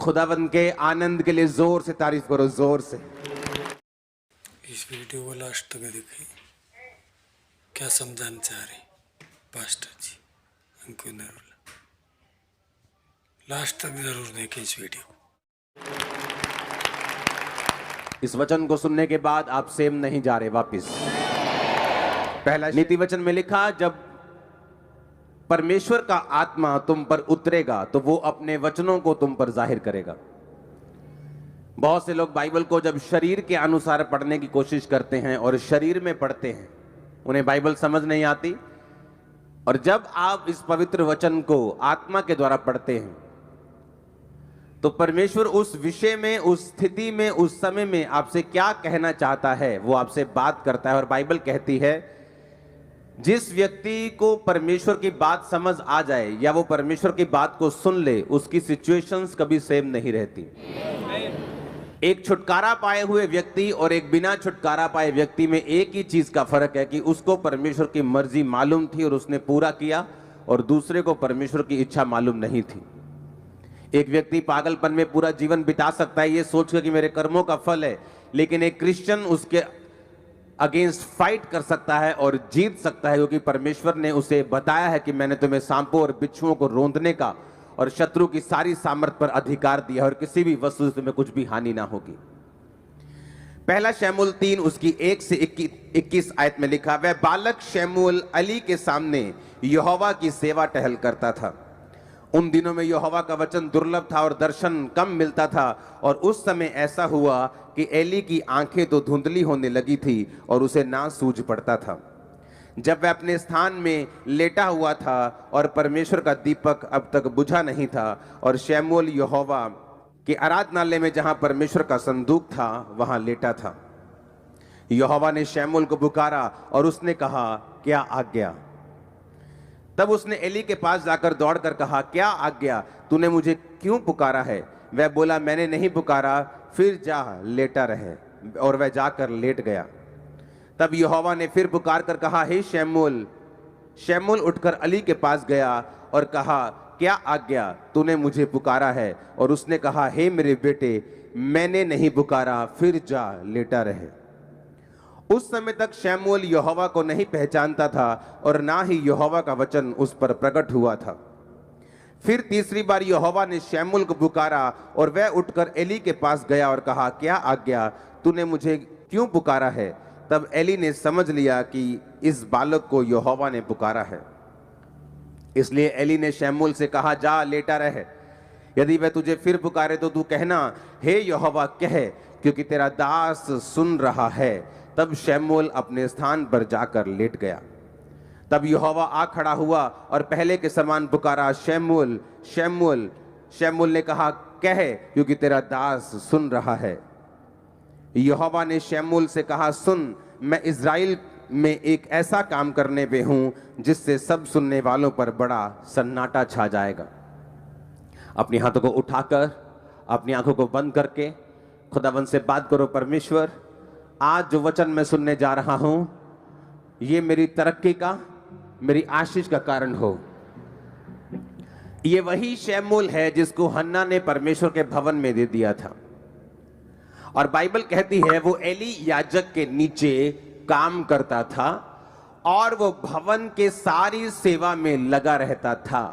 खुदावंद के आनंद के लिए जोर से तारीफ करो, जोर से। इस वीडियो को लास्ट तक देखिए, क्या समझाना चाह रहे पास्टर जी हमको नरूला। लास्ट तक जरूर देखें इस वीडियो को। इस वचन को सुनने के बाद आप सेम नहीं जा रहे वापिस। पहला नीति वचन में लिखा, जब परमेश्वर का आत्मा तुम पर उतरेगा तो वो अपने वचनों को तुम पर जाहिर करेगा। बहुत से लोग बाइबल को जब शरीर के अनुसार पढ़ने की कोशिश करते हैं और शरीर में पढ़ते हैं, उन्हें बाइबल समझ नहीं आती। और जब आप इस पवित्र वचन को आत्मा के द्वारा पढ़ते हैं तो परमेश्वर उस विषय में, उस स्थिति में, उस समय में आपसे क्या कहना चाहता है वो आपसे बात करता है। और बाइबल कहती है जिस व्यक्ति को परमेश्वर की बात समझ आ जाए या वो परमेश्वर की बात को सुन ले, उसकी सिचुएशंस कभी सेम नहीं रहती। एक छुटकारा पाए हुए व्यक्ति और एक बिना छुटकारा पाए व्यक्ति में एक ही चीज का फर्क है कि उसको परमेश्वर की मर्जी मालूम थी और उसने पूरा किया, और दूसरे को परमेश्वर की इच्छा मालूम नहीं थी। एक व्यक्ति पागलपन में पूरा जीवन बिता सकता है ये सोचकर कि मेरे कर्मों का फल है, लेकिन एक क्रिश्चियन उसके अगेंस्ट फाइट कर सकता है और जीत सकता है, क्योंकि परमेश्वर ने उसे बताया है कि मैंने तुम्हें सांपों और बिच्छुओं को रौंदने का और शत्रु की सारी सामर्थ पर अधिकार दिया और किसी भी वस्तु से तुम्हें कुछ भी हानि ना होगी। पहला शमूएल 3 उसकी 1 से 21 आयत में लिखा, वह बालक शमूएल अली के सामने यहोवा की सेवा टहल करता था। उन दिनों में यहोवा का वचन दुर्लभ था और दर्शन कम मिलता था। और उस समय ऐसा हुआ कि एली की आंखें तो धुंधली होने लगी थी और उसे ना सूझ पड़ता था। जब वह अपने स्थान में लेटा हुआ था और परमेश्वर का दीपक अब तक बुझा नहीं था, और शमूएल यहोवा के आराधनालय में जहां परमेश्वर का संदूक था वहां लेटा था। यहोवा ने शमूएल को पुकारा और उसने कहा, क्या आज्ञा? तब उसने एली के पास जाकर दौड़कर कहा, क्या आज्ञा? तूने मुझे क्यों पुकारा है? वह बोला, मैंने नहीं पुकारा, फिर जा लेटा रहे। और वह जाकर लेट गया। तब यहोवा ने फिर पुकार कर कहा, हे शमूएल। शमूएल उठकर अली के पास गया और कहा, क्या आज्ञा? तूने मुझे पुकारा है। और उसने कहा, हे मेरे बेटे, मैंने नहीं पुकारा, फिर जा लेटा रहे। उस समय तक शमूएल यहोवा को नहीं पहचानता था और ना ही यहोवा का वचन उस पर प्रकट हुआ था। फिर तीसरी बार यहोवा ने शमूएल को पुकारा और वह उठकर एली के पास गया और कहा, क्या आज्ञा? तूने मुझे क्यों पुकारा है? तब एली ने समझ लिया कि इस बालक को यहोवा ने पुकारा है। इसलिए एली ने शमूएल से कहा, जा लेटा रहे। यदि वह तुझे फिर पुकारे तो तू कहना, हे यहोवा कह, क्योंकि तेरा दास सुन रहा है। तब शमूएल अपने स्थान पर जाकर लेट गया। तब यहोवा आ खड़ा हुआ और पहले के समान पुकारा, शमूएल, शमूएल। शमूएल ने कहा, कह, क्योंकि तेरा दास सुन रहा है। यहोवा ने शमूएल से कहा, सुन, मैं इज़राइल में एक ऐसा काम करने पे हूं जिससे सब सुनने वालों पर बड़ा सन्नाटा छा जाएगा। अपनी हाथों को उठाकर, अपनी आंखों को बंद करके खुदावंद से बात करो, परमेश्वर, आज जो वचन मैं सुनने जा रहा हूं ये मेरी तरक्की का, मेरी आशीष का कारण हो। ये वही शमूएल है जिसको हन्ना ने परमेश्वर के भवन में दे दिया था। और बाइबल कहती है वो एली याजक के नीचे काम करता था और वो भवन के सारी सेवा में लगा रहता था।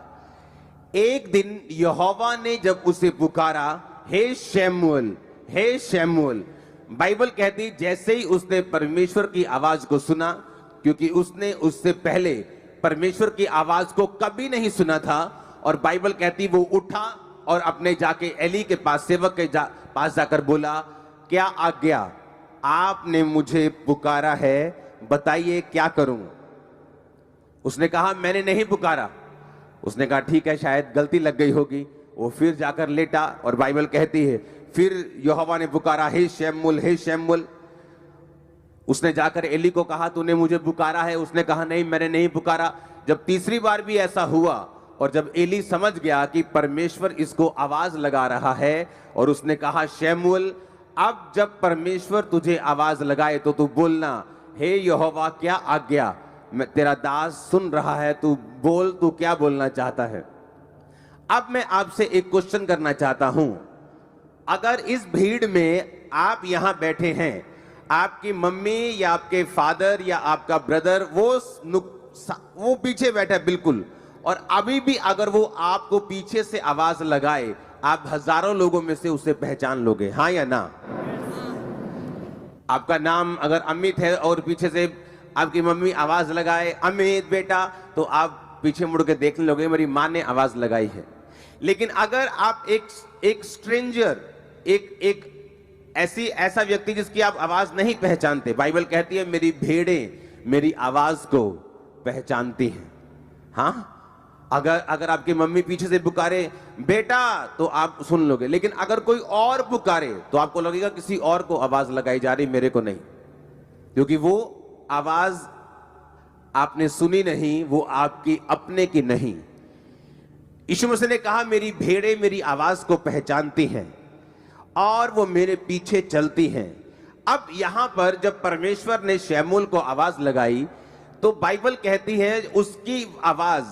एक दिन यहोवा ने जब उसे पुकारा, हे शमूएल, हे शमूएल। बाइबल कहती जैसे ही उसने परमेश्वर की आवाज को सुना, क्योंकि उसने उससे पहले परमेश्वर की आवाज को कभी नहीं सुना था, और बाइबल कहती वो उठा और अपने जाके एली के पास, सेवक के पास जाकर बोला, क्या आज्ञा? आपने मुझे पुकारा है, बताइए क्या करूं? उसने कहा, मैंने नहीं पुकारा। उसने कहा, ठीक है, शायद गलती लग गई होगी। वो फिर जाकर लेटा और बाइबल कहती है फिर यहोवा ने पुकारा, हे शमूएल, हे शमूएल। उसने जाकर एली को कहा, तूने मुझे पुकारा है? उसने कहा, नहीं, मैंने नहीं पुकारा। जब तीसरी बार भी ऐसा हुआ और जब एली समझ गया कि परमेश्वर इसको आवाज लगा रहा है, और उसने कहा, शमूएल, अब जब परमेश्वर तुझे आवाज लगाए तो तू बोलना, हे यहोवा, क्या आज्ञा? मैं तेरा दास सुन रहा है, तू बोल, तू क्या बोलना चाहता है? अब मैं आपसे एक क्वेश्चन करना चाहता हूं अगर इस भीड़ में आप यहां बैठे हैं, आपकी मम्मी या आपके फादर या आपका ब्रदर वो पीछे बैठा है बिल्कुल, और अभी भी अगर वो आपको पीछे से आवाज लगाए, आप हजारों लोगों में से उसे पहचान लोगे, हाँ या ना? आपका नाम अगर अमित है और पीछे से आपकी मम्मी आवाज लगाए अमित बेटा, तो आप पीछे मुड़ के देखने लोगे मेरी मां ने आवाज लगाई है। लेकिन अगर आप एक स्ट्रेंजर, एक ऐसा व्यक्ति जिसकी आप आवाज नहीं पहचानते, बाइबल कहती है मेरी भेड़ें मेरी आवाज को पहचानती हैं। हाँ, अगर आपकी मम्मी पीछे से पुकारे बेटा तो आप सुन लोगे, लेकिन अगर कोई और पुकारे तो आपको लगेगा किसी और को आवाज लगाई जा रही, मेरे को नहीं, क्योंकि वो आवाज आपने सुनी नहीं, वो आपकी अपने की नहीं। यीशु मसीह ने कहा मेरी भेड़ें मेरी आवाज को पहचानती हैं और वो मेरे पीछे चलती हैं। अब यहां पर जब परमेश्वर ने शमूएल को आवाज लगाई तो बाइबल कहती है उसकी आवाज,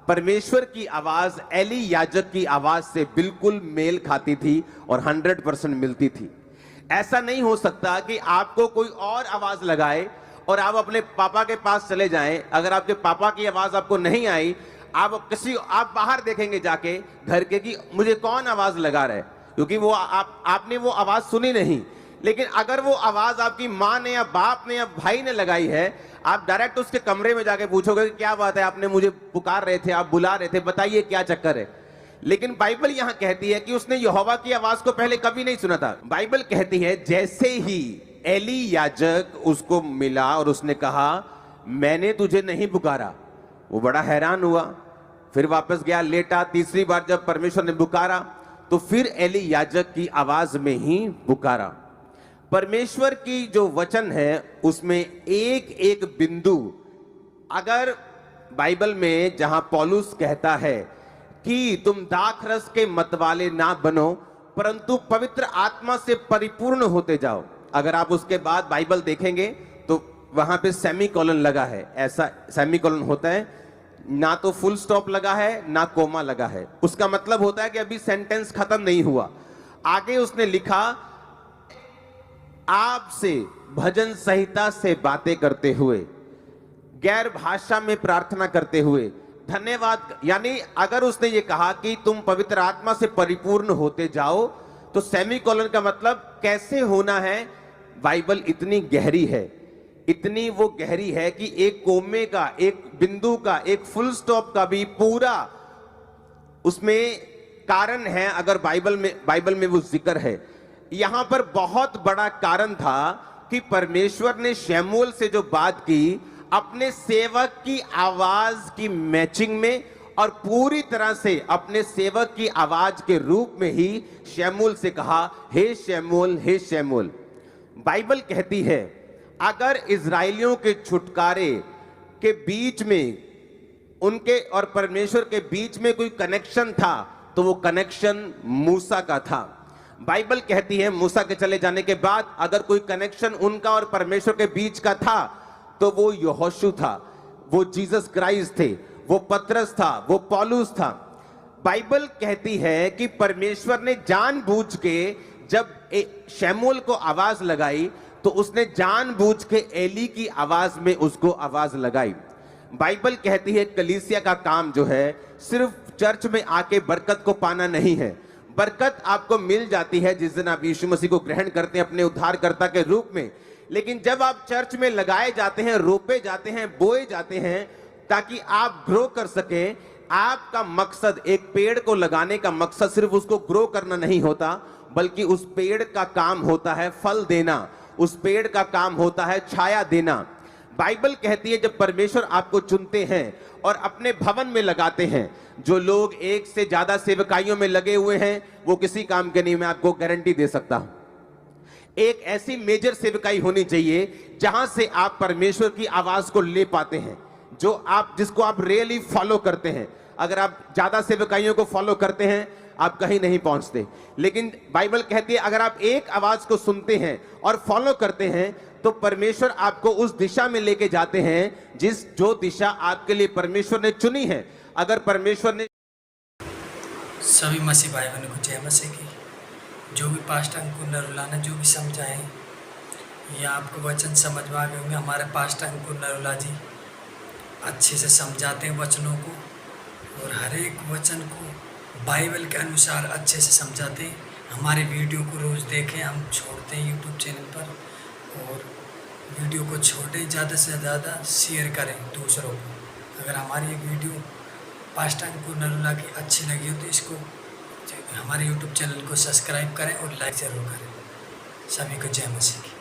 परमेश्वर की आवाज एली याजक की आवाज से बिल्कुल मेल खाती थी और 100% मिलती थी। ऐसा नहीं हो सकता कि आपको कोई और आवाज लगाए और आप अपने पापा के पास चले जाएं। अगर आपके पापा की आवाज आपको नहीं आई, आप बाहर देखेंगे जाके घर के कि मुझे कौन आवाज लगा रहा है, क्योंकि वो आपने वो आवाज सुनी नहीं। लेकिन अगर वो आवाज आपकी माँ ने या बाप ने या भाई ने लगाई है, आप डायरेक्ट उसके कमरे में जाके पूछोगे कि क्या बात है, आपने मुझे पुकार रहे थे, आप बुला रहे थे, बताइए क्या चक्कर है। लेकिन बाइबल यहां कहती है कि उसने यहोवा की आवाज को पहले कभी नहीं सुना था। बाइबल कहती है जैसे ही एली याजक उसको मिला और उसने कहा मैंने तुझे नहीं पुकारा, वो बड़ा हैरान हुआ, फिर वापस गया, लेटा। तीसरी बार जब परमेश्वर ने पुकारा तो फिर एली याजक की आवाज में ही पुकारा। परमेश्वर की जो वचन है उसमें एक एक बिंदु, अगर बाइबल में जहां पौलुस कहता है कि तुम दाखरस के मतवाले ना बनो परंतु पवित्र आत्मा से परिपूर्ण होते जाओ, अगर आप उसके बाद बाइबल देखेंगे तो वहां पे सेमीकोलन लगा है। ऐसा सेमीकोलन होता है, ना तो फुल स्टॉप लगा है ना कोमा लगा है। उसका मतलब होता है कि अभी सेंटेंस खत्म नहीं हुआ। आगे उसने लिखा आपसे भजन संहिता से बातें करते हुए, गैर भाषा में प्रार्थना करते हुए धन्यवाद। यानी अगर उसने ये कहा कि तुम पवित्र आत्मा से परिपूर्ण होते जाओ, तो सेमीकोलन का मतलब कैसे होना है। बाइबल इतनी गहरी है, इतनी वो गहरी है कि एक कोमे का, एक बिंदु का, एक फुल स्टॉप का भी पूरा उसमें कारण है। अगर बाइबल में वो जिक्र है, यहां पर बहुत बड़ा कारण था कि परमेश्वर ने शमूएल से जो बात की अपने सेवक की आवाज की मैचिंग में और पूरी तरह से अपने सेवक की आवाज के रूप में ही शमूएल से कहा हे शमूएल, हे शमूएल। बाइबल कहती है अगर इजराइलियों के छुटकारे के बीच में, उनके और परमेश्वर के बीच में कोई कनेक्शन था तो वो कनेक्शन मूसा का था। बाइबल कहती है मूसा के चले जाने के बाद अगर कोई कनेक्शन उनका और परमेश्वर के बीच का था तो वो यहोशू था, वो जीसस क्राइस्ट थे, वो पतरस था, वो पौलुस था। बाइबल कहती है कि परमेश्वर ने जानबूझ के जब शमूएल को आवाज लगाई तो उसने जानबूझ के एली की आवाज में उसको आवाज लगाई। बाइबल कहती है कलीसिया का काम जो है सिर्फ चर्च में आके बरकत को पाना नहीं है। बरकत आपको मिल जाती है जिस दिन आप यीशु मसीह को ग्रहण करते हैं अपने उद्धारकर्ता के रूप में। लेकिन जब आप चर्च में लगाए जाते हैं, रोपे जाते हैं, बोए जाते हैं ताकि आप ग्रो कर सकें, आपका मकसद, एक पेड़ को लगाने का मकसद सिर्फ उसको ग्रो करना नहीं होता, बल्कि उस पेड़ का काम होता है फल देना, उस पेड़ का काम होता है छाया देना। बाइबल कहती है जब परमेश्वर आपको चुनते हैं और अपने भवन में लगाते हैं, जो लोग एक से ज्यादा सेवकाइयों में लगे हुए हैं वो किसी काम के नहीं, मैं आपको गारंटी दे सकता हूं। एक ऐसी मेजर सेवकाई होनी चाहिए जहां से आप परमेश्वर की आवाज को ले पाते हैं, जिसको आप रियली फॉलो करते हैं। अगर आप ज्यादा सेवकाइयों को फॉलो करते हैं आप कहीं नहीं पहुंचते। लेकिन बाइबल कहती है अगर आप एक आवाज को सुनते हैं और फॉलो करते हैं तो परमेश्वर आपको उस दिशा में लेके जाते हैं जो दिशा आपके लिए परमेश्वर ने चुनी है। अगर परमेश्वर ने सभी मसीह भाई बहनों को जय मसीह की। जो भी पास्टर अंकुर नरूला ने जो भी समझाए, ये आपको वचन समझ में आ गए होंगे। हमारे पास्टर अंकुर नरूला जी अच्छे से समझाते हैं वचनों को, और हर एक वचन को बाइबल के अनुसार अच्छे से समझाते हैं। हमारे वीडियो को रोज़ देखें, हम छोड़ते हैं यूट्यूब चैनल पर, और वीडियो को छोड़ें, ज़्यादा से ज़्यादा शेयर करें दूसरों को। अगर हमारी ये वीडियो पास्टर अंकुर नरूला की अच्छी लगी हो तो इसको हमारे यूट्यूब चैनल को सब्सक्राइब करें और लाइक ज़रूर करें। सभी को जय मसीह की।